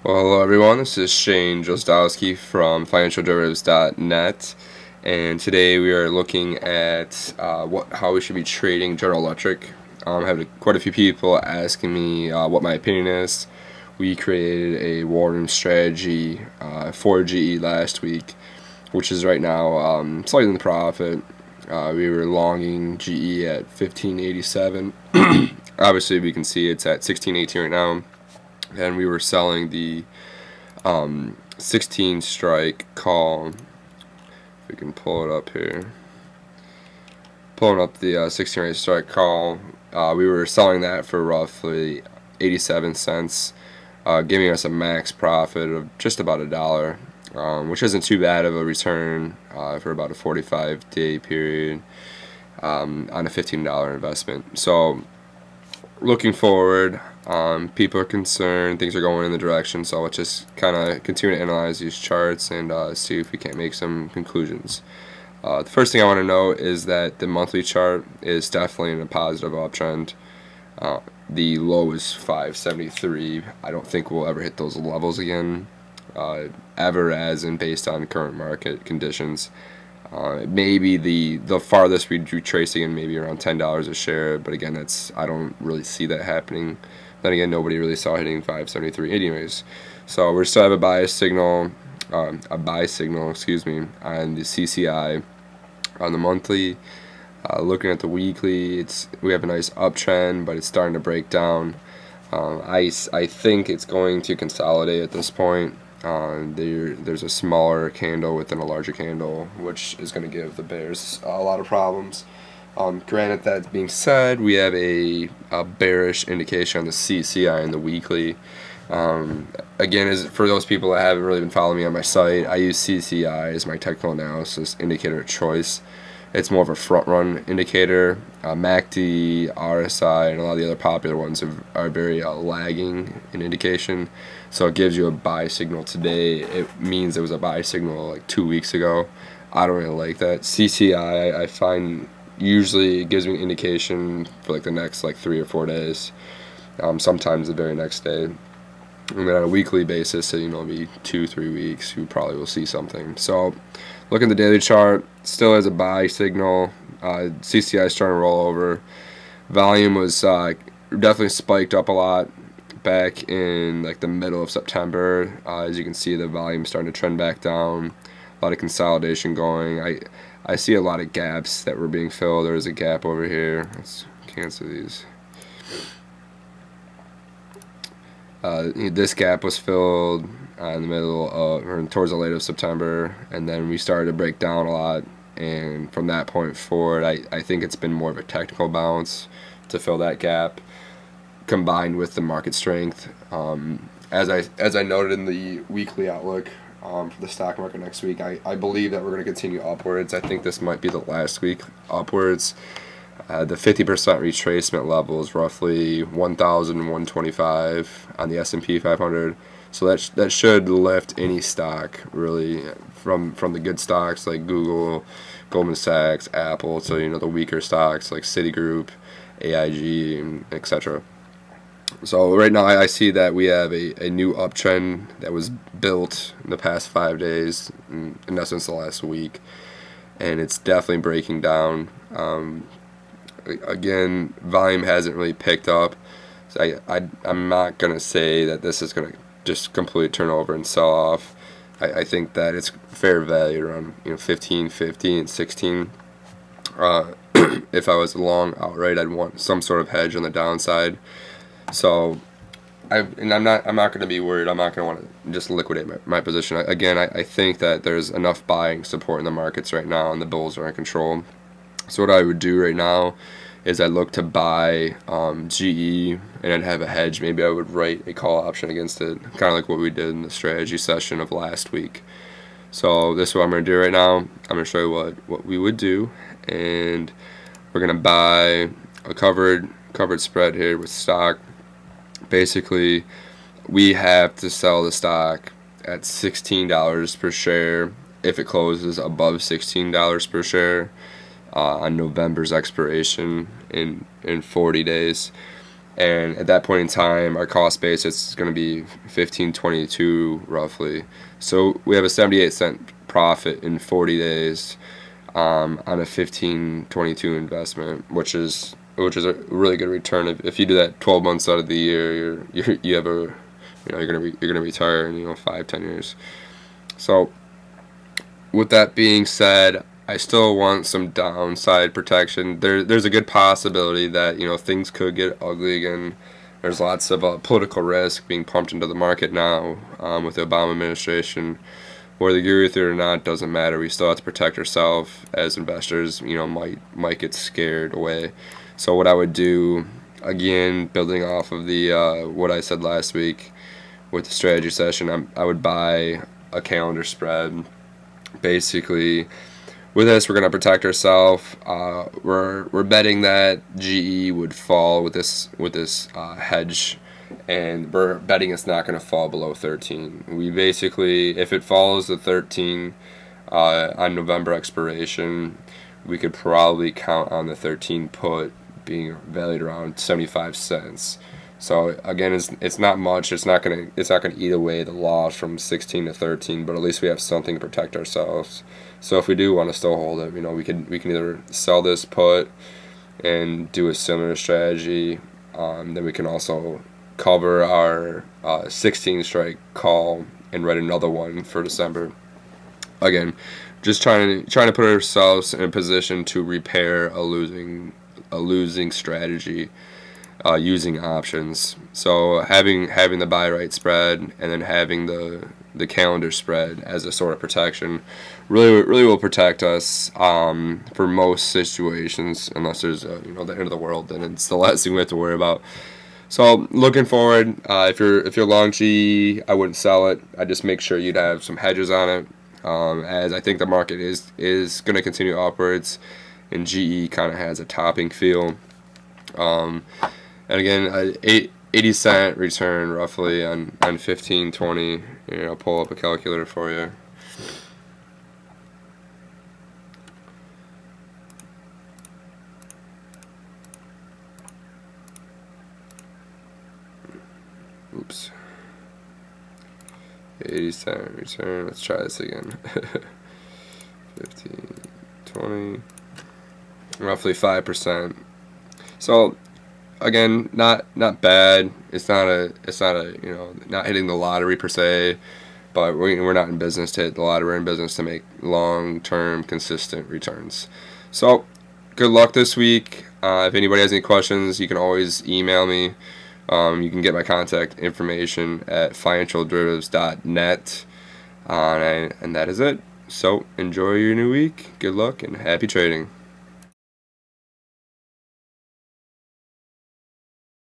Well, hello everyone, this is Shane Drozdowski from financialderivatives.net, and today we are looking at how we should be trading General Electric. I have quite a few people asking me what my opinion is. We created a war room strategy for GE last week, which is right now slightly in the profit. We were longing GE at 1587. Obviously we can see it's at 1618 right now. And we were selling the 16 strike call. If we can pull it up here. Pulling up the 16 strike call. We were selling that for roughly 87 cents, giving us a max profit of just about $1, which isn't too bad of a return for about a 45-day period on a $15 investment. So looking forward, people are concerned, things are going in the direction, so let's just kind of continue to analyze these charts and see if we can't make some conclusions. The first thing I want to note is that the monthly chart is definitely in a positive uptrend. The low is 573. I don't think we'll ever hit those levels again, ever, as in based on current market conditions. Maybe the farthest we'd be tracing in maybe around $10 a share, but again, I don't really see that happening. Then again, nobody really saw hitting 573 anyways. So we still have a buy signal, excuse me, on the CCI. On the monthly, looking at the weekly, we have a nice uptrend, but it's starting to break down. I think it's going to consolidate at this point. There's a smaller candle within a larger candle, which is going to give the bears a lot of problems. Granted, that being said, we have a bearish indication on the CCI and the weekly. Again, for those people that haven't really been following me on my site, I use CCI as my technical analysis indicator of choice. It's more of a front-run indicator. MACD, RSI, and a lot of the other popular ones are very lagging in indication. So it gives you a buy signal today. It means it was a buy signal like 2 weeks ago. I don't really like that. CCI, I find, usually it gives me an indication for like the next 3 or 4 days. Sometimes the very next day. And then on a weekly basis, maybe 2-3 weeks, you probably will see something. So, look at the daily chart, still has a buy signal. CCI is starting to roll over. Volume was definitely spiked up a lot back in the middle of September. As you can see, the volume starting to trend back down. A lot of consolidation going. I see a lot of gaps that were being filled. There's a gap over here. Let's cancel these. This gap was filled in the middle of, or towards the late of September, and then we started to break down a lot. And from that point forward, I think it's been more of a technical bounce to fill that gap, combined with the market strength. As I noted in the weekly outlook for the stock market next week, I believe that we're going to continue upwards. I think this might be the last week upwards. The 50% retracement level is roughly 1,125 on the S&P 500. So that should lift any stock really from the good stocks like Google, Goldman Sachs, Apple, to the weaker stocks like Citigroup, AIG, etc. So right now I see that we have a new uptrend that was built in the past 5 days, in essence the last week, and it's definitely breaking down. Again, volume hasn't really picked up, so I'm not going to say that this is going to just completely turn over and sell off. I think that it's fair value around 15.50 and 16. If I was long outright, I'd want some sort of hedge on the downside. So I'm not going to be worried. I'm not going to want to just liquidate my position. Again, I think that there's enough buying support in the markets right now, and the bulls are in control. So what I would do right now is I'd look to buy GE, and I'd have a hedge. Maybe I would write a call option against it, kind of like what we did in the strategy session of last week. So this is what I'm going to do right now. I'm going to show you what we would do, and we're going to buy a covered spread here with stock. Basically, we have to sell the stock at $16 per share if it closes above $16 per share on November's expiration in 40 days. and at that point in time, our cost base is going to be 15.22 roughly. So we have a 78-cent profit in 40 days on a 15.22 investment, which is a really good return. If you do that 12 months out of the year, you have a you're gonna retire in 5-10 years. So with that being said, I still want some downside protection. There's a good possibility that things could get ugly again. There's lots of political risk being pumped into the market now with the Obama administration. Whether you agree with it or not doesn't matter. We still have to protect ourselves as investors. Might get scared away. So what I would do, again, building off of the what I said last week with the strategy session, I would buy a calendar spread. Basically, with this, we're going to protect ourselves. We're betting that GE would fall with this hedge, and we're betting it's not going to fall below 13. We basically, if it falls to 13 on November expiration, we could probably count on the 13 put being valued around 75 cents. So again, it's not much. It's not gonna eat away the loss from 16 to 13, but at least we have something to protect ourselves. So if we do want to still hold it, we can either sell this put and do a similar strategy. Then we can also cover our 16 strike call and write another one for December. Again, just trying to put ourselves in a position to repair a losing strategy. Using options. So having the buy right spread and then having the calendar spread as a sort of protection really will protect us for most situations, unless there's the end of the world, then it's the last thing we have to worry about. So looking forward, if you're long GE, I wouldn't sell it. I just make sure you'd have some hedges on it, as I think the market is going to continue upwards, and GE kind of has a topping feel. And again, 80-cent return roughly on 15.20. I'll pull up a calculator for you. Oops. 80-cent return. Let's try this again. 15.20. Roughly 5%. So again, not bad. It's not not hitting the lottery per se, but we're not in business to hit the lottery. We're in business to make long-term, consistent returns. So good luck this week. If anybody has any questions, you can always email me. You can get my contact information at financialderivatives.net, and that is it. So enjoy your new week. Good luck and happy trading.